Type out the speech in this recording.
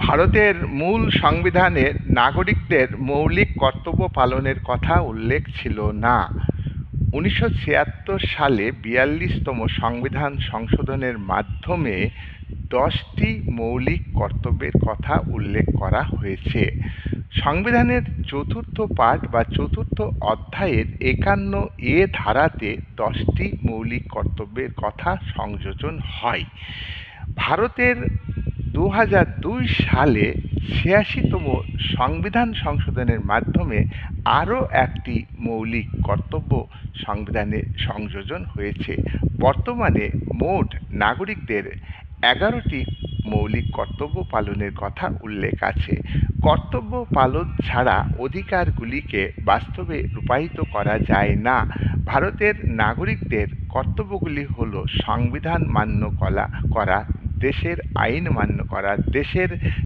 ভারতের মূল সংবিধানে নাগরিকদের মৌলিক কর্তব্য পালনের কথা উল্লেখ ছিল না। 1976 সালে 42তম সংবিধান সংশোধনের মাধ্যমে 10টি মৌলিক কর্তব্যের কথা উল্লেখ করা হয়েছে। সংবিধানের চতুর্থ পাঠ বা চতুর্থ অধ্যায়ের 51 ধারাতে 10টি মৌলিক কর্তব্যের কথা সংযোজন হয়। ভারতের 2002 সালে 86তম সংবিধান সংশোধনের মাধ্যমে আরও একটি মৌলিক কর্তব্য সংবিধানে সংযোজন হয়েছে। বর্তমানে মোট নাগরিকদের 11টি মৌলিক কর্তব্য পালনের কথা উল্লেখ আছে। কর্তব্য পালন ছাড়া অধিকারগুলিকে বাস্তবে রূপায়িত করা যায় না। ভারতের নাগরিকদের কর্তব্যগুলি হল সংবিধান মান্য করা, দেশের আইন মান্য করা, দেশের